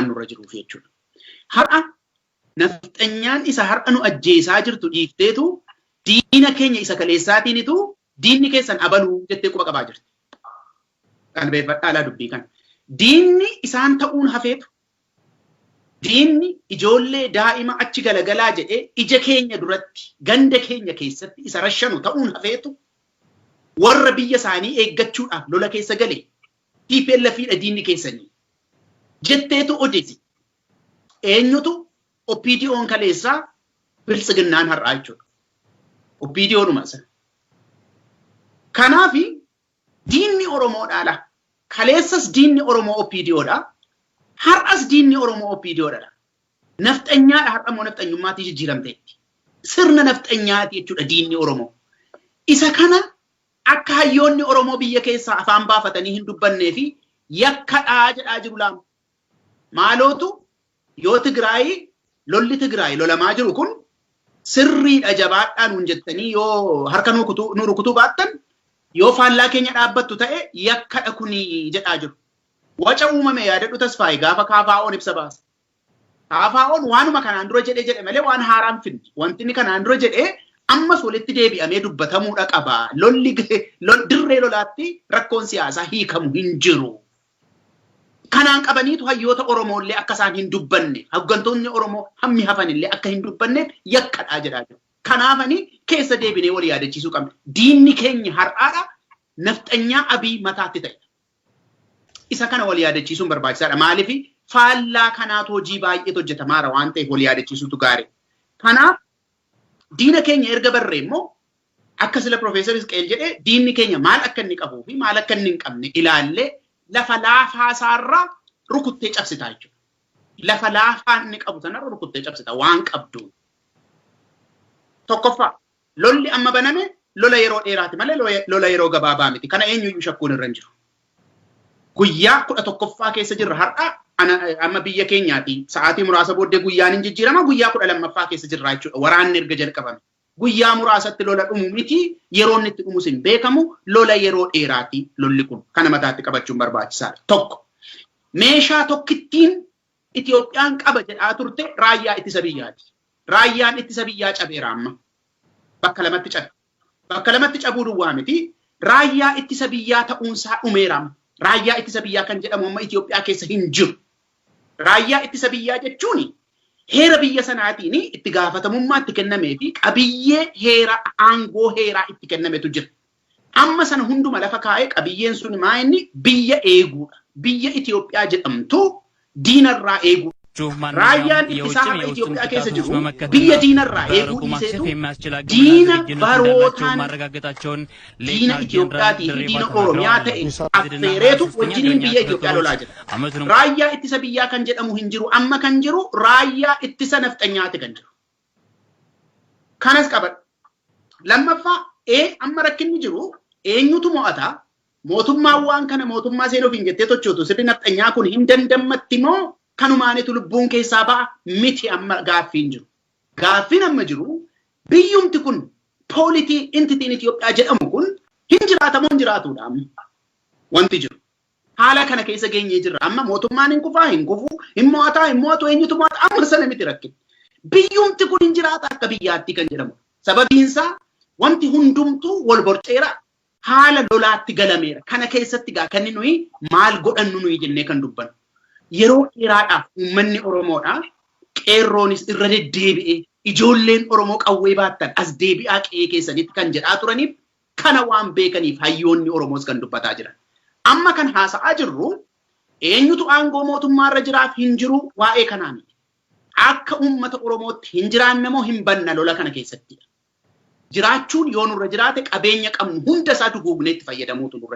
waan nurra jiruuf jechuudha. Har'a nafxanyaan isa har'a nu ajjeesaa jirtu dhiifteetu diina keenya isa kaleessaatiinitu diinni keessan abaluu jettee quba qabaa jirti. Qalbeeffadhaa dubbii kana. Diinni isaan ta'uun hafeetu. Diinni ijoollee daa'ima achi galagalaa jedhee ija keenya duratti ganda keenya keessatti isa rashanu ta'uun hafeetu warra biyya isaanii eeggachuudhaaf lola keessa galee TPLFidha diinni keessanii jetteetu odeessi. Eenyutu OPDO'n kaleessaa biltsiginnaan har'aa jechuudha. OPDO'dhuma sana. Kanaafi diinni Oromoodhaala. Kaleessas diinni Oromoo OPDO'dha. Har'as diinni Oromoo OPDO'dha. Nafxanyaadha har'amoo nafxanyummaatii jijjiiramteetti. Sirna nafxanyaati jechuudha diinni Oromoo. Isa kana akka hayyoonni Oromoo biyya keessaa afaan baafatanii hin dubbannee fi yakkadhaa jedhaa jiru laamu. Maalootu yoo lolli Tigraay lolamaa jiru kun sirriidha jabaadhaa nuun jettanii yoo harka nu rukutuu baattan yoo faallaa keenya dhaabbattu ta'e yakkadha kuni jedhaa jiru. Waca uumame yaadadhu Tasfaayee gaafa KFO'n ibsa baasa. KFO'n waanuma kanaan dura jedhe malee waan haaraan finne. Wanti inni kanaan dura jedhee ammas walitti deebi'amee dubbatamuudha qaba. Dirree lolaatti rakkoon siyaasaa hiikamu hin jiru. Kanaan qabaniitu hayyoota Oromoollee akka isaan hin dubbanne, hoggantoonni Oromoo hammi hafanillee akka hin dubbanne yakkadhaa jedhaa jiru. Kanaafanii keessa deebinee wal yaadachiisuu qabna. Diinni keenya har'aadha nafxanyaa Abii mataatti ta'e. Isa kana wal yaadachiisuun barbaachisaadha. Maaliif faallaa kanaatu hojii baay'eetu hojjetamaara waan ta'eef wal yaadachiisuutu gaarii. Kanaaf diina keenya erga barree immoo akka sila Profeesar Isqeel jedhee diinni keenya maal akka inni qabuu fi maal akka inni hin qabne ilaallee lafa laafaa isaarraa rukuttee cabsita jechuudha. Lafa laafaa inni qabu sanarra rukuttee cabsita waan qabdu. Tokkoffaa lolli amma baname lola yeroo dheeraati malee lola yeroo gabaabaa miti. Kana eenyuyyuu shakkuun irra hin jiru. Guyyaa 11ffaa keessa jirra har'a amma biyya keenyaati. Sa'aatii muraasa booddee guyyaan hin jijjiirama. Guyyaa 12ffaa keessa jirra jechuudha. Waraanni erga jalqabame. Guyyaa muraasatti lola dhumu miti. Yeroo inni itti dhumus hin beekamu. Lola yeroo dheeraati lolli kun. Kana mataatti qabachuun barbaachisaadha. Tokko. Meeshaa tokkittiin Itoophiyaan qaba jedhaa turte raayyaa ittisa biyyaati. Raayyaan ittisa biyyaa cabeera amma. Bakka lamatti cabe. Bakka lamatti cabuu duwwaa miti. Raayyaa ittisa biyyaa ta'uunsaa dhumeera amma. Raayyaa ittisa biyyaa kan jedhamu amma Itoophiyaa keessa hin jiru. Raayyaa ittisa biyyaa jechuun heera biyya sanaatiin itti gaafatamummaa itti kennamee fi qabiyyee heera aangoo heeraa itti kennametu jira. Amma sana hunduma lafa kaa'ee qabiyyeen sun maa inni biyya eeguudha. Biyya Itoophiyaa jedhamtu diinarraa eeguudha. Raayyaan ittisaa har'a Itoophiyaa keessa jiru biyya diinarraa eeguu dhiiseetu diina barootaan diina Itoophiyaatii fi diina Oromiyaa ta'e affeereetu wajjiniin biyya Itoophiyaa lolaa jira. Raayyaa ittisa biyyaa kan jedhamu hin jiru. Amma kan jiru raayyaa ittisa nafxanyaati kan jiru. Kanas qabadha. Lammaffaa amma rakkinni jiru eenyutu mo'ata? Mootummaan waan kana mootummaa seenuuf hin jettee tochootu sirri nafxanyaa kun hin dandammatti moo kanumaanitu lubbuun keessaa ba'a miti amma gaaffiin jiru. Gaaffiin amma jiru biyyumti kun poolitii intitiin Itoophiyaa jedhamu kun hin jiraatamoo hin jiraatudha amma. Wanti jiru. Haala kana keessa geenyee jirra. Amma mootummaan hin kufaa hin kufu hin mo'ataa hin mo'atu eenyutu mo'ata amma sana miti rakkina. Biyyumti kun hin jiraata akka biyyaatti kan jedhamu. Sababiinsaa wanti hundumtuu wal borceera haala lolaatti galameera. Kana keessatti gaa kan nuyi maal godhannu nuyi jennee kan dubbannu. Yeroo dheeraadhaaf uummanni Oromoodhaa qeerroonis irra deddeebi'ee ijoolleen Oromoo qawwee baattan as deebi'aa qe'ee keessanitti kan jedhaa turaniif kana waan beekaniif hayyoonni Oromoos kan dubbataa jiran. Amma kan haasa'aa jirru eenyutu aangoo mootummaarra jiraaf hin jiru waa'ee kanaa miti. Akka uummata Oromootti hin jiraanne moo hin banna lola kana keessatti. Jiraachuun yoo nurra jiraate qabeenya qabnu hunda isaa duguugnee itti fayyadamuutu nurra